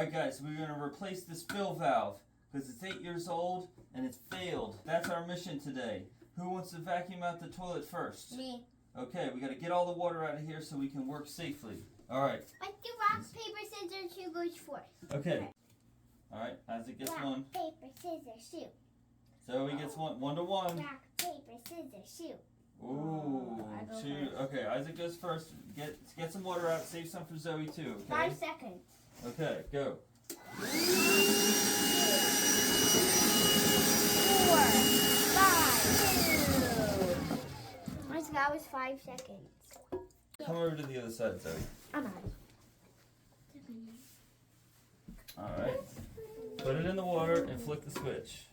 Alright guys, we're going to replace this fill valve because it's 8 years old and it's failed. That's our mission today. Who wants to vacuum out the toilet first? Me. Okay, we got to get all the water out of here so we can work safely. Alright. Let's do rock, paper, scissors, who goes first? Okay. Alright, Isaac gets rock, one. Paper, scissors, shoot. Zoey gets one to one. Rock, paper, scissors, shoot. Ooh, two. Okay, Isaac goes first. Get some water out. Save some for Zoey too. Okay. 5 seconds. Okay, go. 4, 5, 2. That was 5 seconds. Come over to the other side, Zoey. I'm out. Alright. Put it in the water and flick the switch.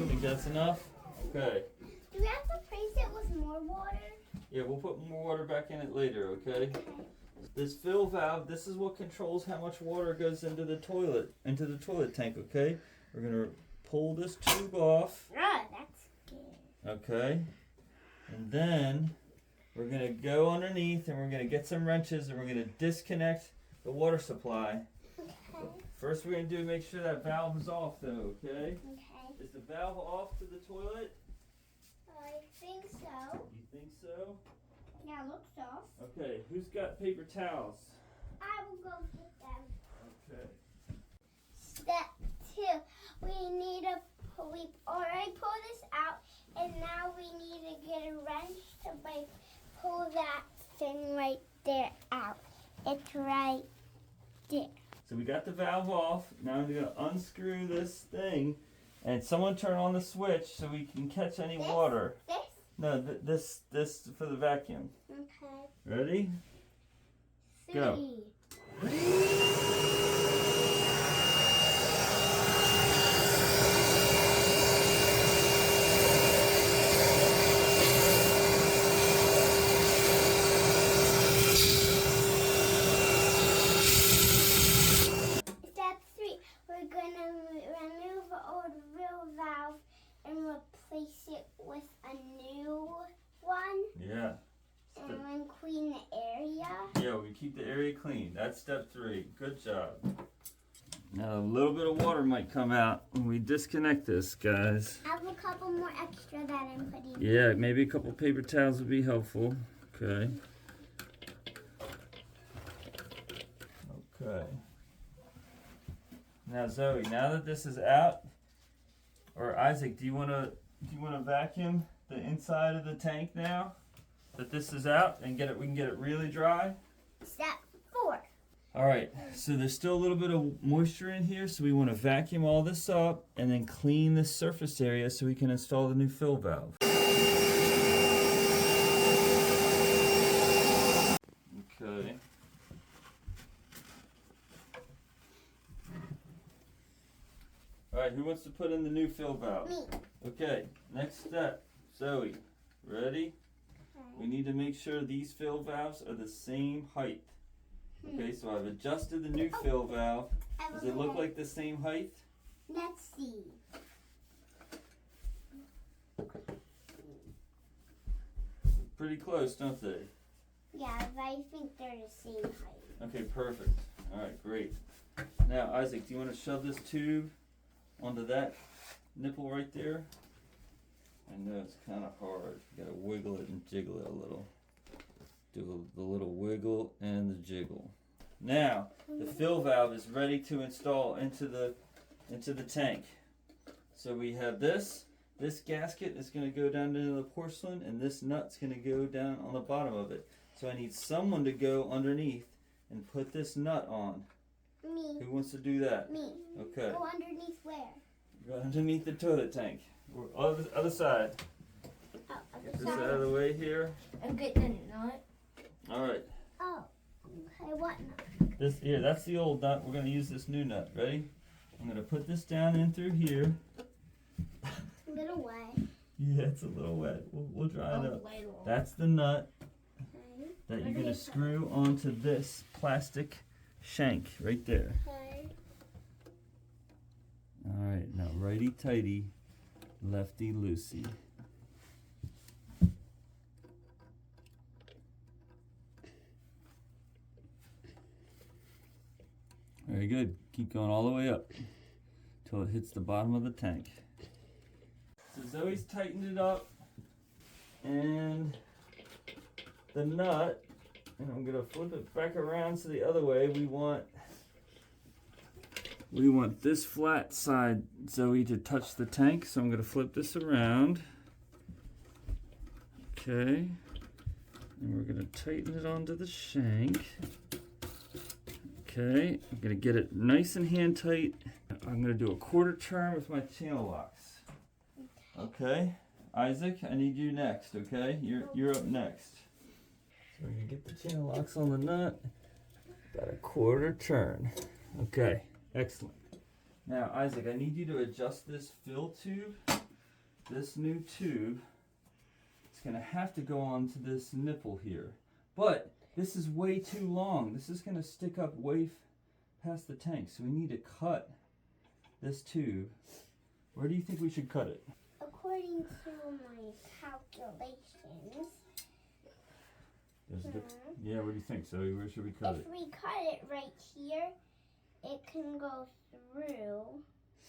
Think that's enough? Okay. Do we have to replace it with more water? Yeah, we'll put more water back in it later, okay? This fill valve, this is what controls how much water goes into the toilet tank, okay? We're gonna pull this tube off. Ah, that's good. Okay. And then we're gonna go underneath and we're gonna get some wrenches and we're gonna disconnect the water supply. Okay. First we're gonna make sure that valve is off though, okay? Okay. Is the valve off to the toilet? I think so. You think so? Yeah, looks off. Okay, who's got paper towels? I will go get them. Okay. Step 2. We already pulled this out, and now we need to get a wrench to pull that thing right there out. It's right there. So we got the valve off. Now I'm gonna unscrew this thing, and someone turn on the switch so we can catch any water. This? No, this for the vacuum. Okay. Ready? 3. Go. Step 3. We're gonna remove the old real valve and replace it with a new one. Yeah. And then clean the area. Yeah, we keep the area clean. That's step 3. Good job. Now a little bit of water might come out when we disconnect this, guys. I have a couple more extra that I'm putting. Yeah, maybe a couple paper towels would be helpful. Okay. Okay. Now Zoe, now that this is out, or Isaac, do you wanna vacuum the inside of the tank now? That this is out and we can get it really dry? Step 4. Alright, so there's still a little bit of moisture in here, so we want to vacuum all this up and then clean this surface area so we can install the new fill valve. Okay. Alright, who wants to put in the new fill valve? Me. Okay, next step. Zoe, ready? We need to make sure these fill valves are the same height. Okay, so I've adjusted the new fill valve. Does it look like the same height? Let's see. Pretty close, don't they? Yeah, I think they're the same height. Okay, perfect. Alright, great. Now, Isaac, do you want to shove this tube onto that nipple right there? I know it's kind of hard. You gotta wiggle it and jiggle it a little. Do the little wiggle and the jiggle. Now, the fill valve is ready to install into the tank. So we have this gasket is going to go down into the porcelain, and this nut's going to go down on the bottom of it. So I need someone to go underneath and put this nut on. Me. Who wants to do that? Me. Okay. Go underneath where? Go underneath the toilet tank. Other side. Oh, Get this out of the way here. I'm getting the nut. Alright. Oh. Okay, what nut? Here, that's the old nut. We're going to use this new nut. Ready? I'm going to put this down in through here. A little wet. Yeah, it's a little wet. We'll dry it up. That's the nut that you're going to screw onto this plastic shank right there. Okay. righty-tighty, lefty-loosey. Very good. Keep going all the way up till it hits the bottom of the tank. So Zoe's tightened it up, and the nut, and I'm gonna flip it back around so the other way. We want this flat side, Zoe, to touch the tank. So I'm gonna flip this around. Okay, and we're gonna tighten it onto the shank. Okay, I'm gonna get it nice and hand tight. I'm gonna do a quarter turn with my channel locks. Okay, Isaac, I need you next. Okay, you're up next. So we're gonna get the channel locks on the nut. About a quarter turn. Okay, excellent. Now, Isaac, I need you to adjust this fill tube. This new tube. It's gonna have to go onto this nipple here, but this is way too long. This is gonna stick up way past the tank, so we need to cut this tube. Where do you think we should cut it? According to my calculations. Yeah, what do you think, Zoe? Where should we cut it? If we cut it right here, it can go through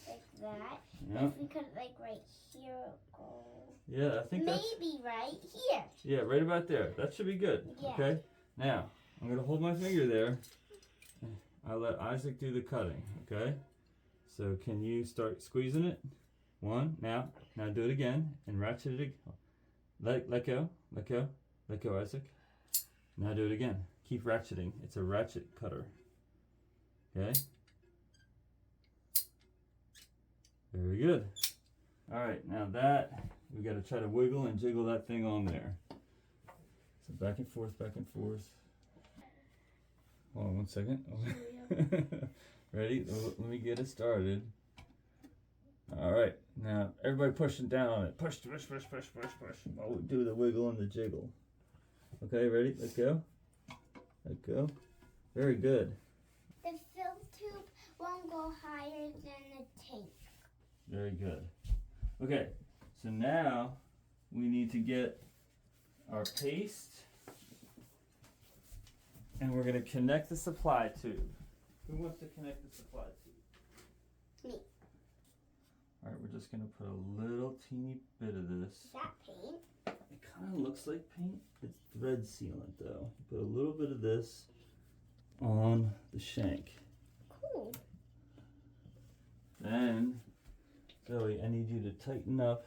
like that. Yeah. If we cut it like right here, it'll go. Yeah, I think Maybe right here. Yeah, right about there. That should be good. Yeah. Okay. Now, I'm gonna hold my finger there. I'll let Isaac do the cutting. Okay. So can you start squeezing it? One. Now do it again and ratchet it. Let go. Let go. Let go, Isaac. Now do it again. Keep ratcheting. It's a ratchet cutter. Okay. Very good. All right. Now that we got to try to wiggle and jiggle that thing on there. So back and forth, back and forth. Hold on 1 second. Ready? Let me get it started. All right. Now everybody pushing down on it. Push, push, push, push, push, push. While we do the wiggle and the jiggle. Okay, ready? Let go. Let go. Very good. The fill tube won't go higher than the tank. Very good. Okay, so now we need to get our paste, and we're going to connect the supply tube. Who wants to connect the supply tube? Me. All right, we're just going to put a little teeny bit of this. Is that paint? It kind of looks like paint. It's thread sealant though. Put a little bit of this on the shank. Cool. Then, Zoe, I need you to tighten up.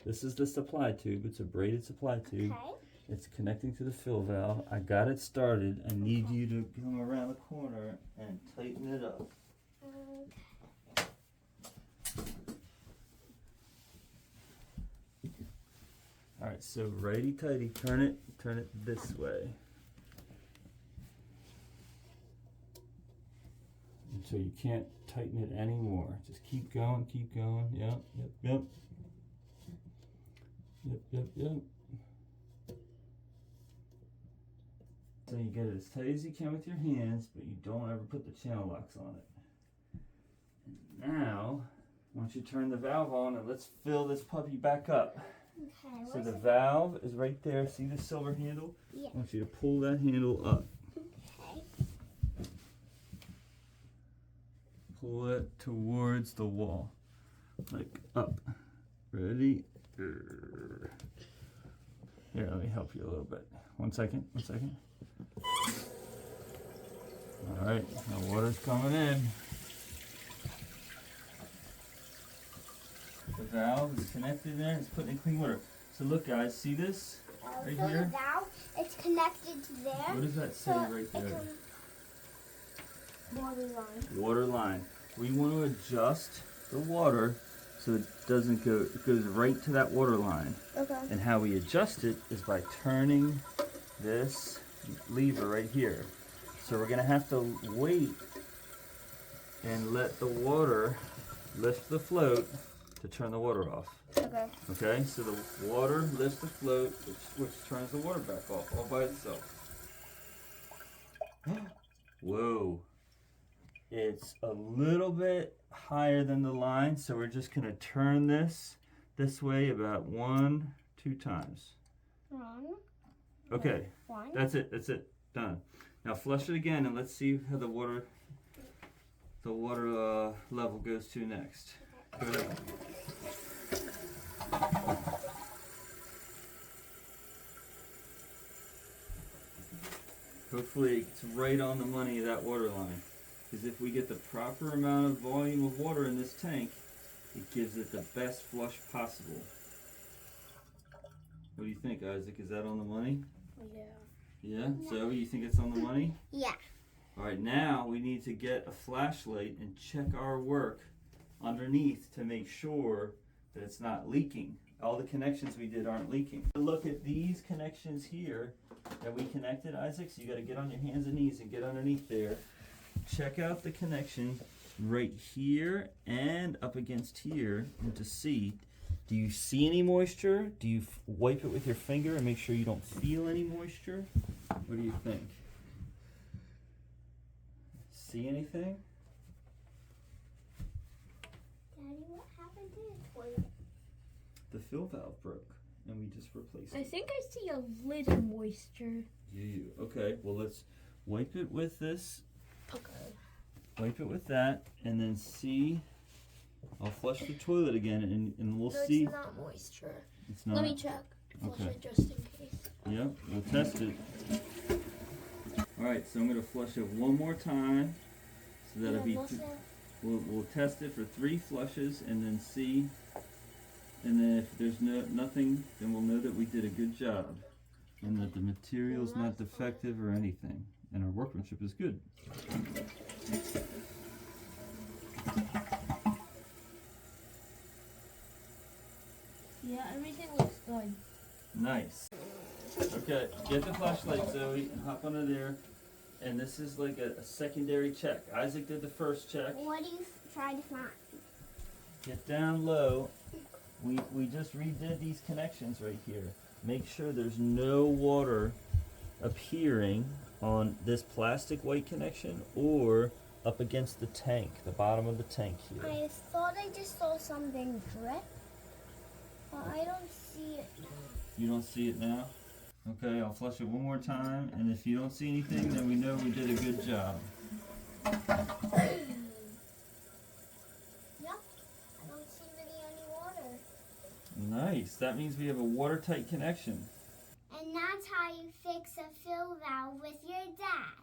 This is the supply tube. It's a braided supply tube. Okay. It's connecting to the fill valve. I got it started. I need you to come around the corner and tighten it up. All right, so righty-tighty, turn it this way. Until you can't tighten it anymore. Just keep going, yep, yep, yep. Yep, yep, yep. So you get it as tight as you can with your hands, but you don't ever put the channel locks on it. And now, once you turn the valve on, and let's fill this puppy back up. Okay. So the valve is right there. See the silver handle? Yeah. I want you to pull that handle up. Okay. Pull it towards the wall. Like up. Ready? Here, let me help you a little bit. 1 second, 1 second. Alright, now water's coming in. The valve is connected there, it's putting in clean water. So look guys, see this? Right so here? the valve, it's connected to there. What does that say right there? Water line. Water line. We want to adjust the water so it doesn't go, it goes right to that water line. Okay. And how we adjust it is by turning this lever right here. So we're gonna have to wait and let the water lift the float to turn the water off. Okay. Okay, so the water lifts the float, which turns the water back off all by itself. Whoa. It's a little bit higher than the line, so we're just gonna turn this way about 1-2 times. One. Okay, One. that's it, done. Now flush it again and let's see how the water level goes to next. Go ahead. Hopefully it's right on the money of that water line. Because if we get the proper amount of volume of water in this tank, it gives it the best flush possible. What do you think, Isaac? Is that on the money? Yeah. Yeah? Zoe, you think it's on the money? Yeah. Alright, now we need to get a flashlight and check our work underneath to make sure that it's not leaking. All the connections we did aren't leaking. Look at these connections here that we connected, Isaac. So you got to get on your hands and knees and get underneath there. Check out the connection right here and up against here and to see. Do you see any moisture? Do you wipe it with your finger and make sure you don't feel any moisture? What do you think? See anything? Daddy, what happened to the toilet? The fill valve broke and we just replaced I it. think I see a little moisture. You. Okay, well let's wipe it with this. Okay. Wipe it with that and then see. I'll flush the toilet again and we'll No, see. it's not moisture. It's not. Let me check. Flush Okay. it just in case. Yep, we'll test it. Alright, so I'm going to flush it one more time. So that'll be. We'll test it for 3 flushes and then see. And then if there's nothing, then we'll know that we did a good job. And that the material's not defective or anything. And our workmanship is good. Yeah, everything looks good. Nice. Okay, get the flashlight, Zoe, and hop under there. And this is like a secondary check. Isaac did the first check. What do you try to find? Get down low. We just redid these connections right here. Make sure there's no water appearing on this plastic white connection or up against the tank, the bottom of the tank here. I thought I just saw something drip, but I don't see it now. You don't see it now? Okay, I'll flush it one more time, and if you don't see anything, then we know we did a good job. Yep, I don't see really any water. Nice, that means we have a watertight connection. And that's how you fix a fill valve with your dad.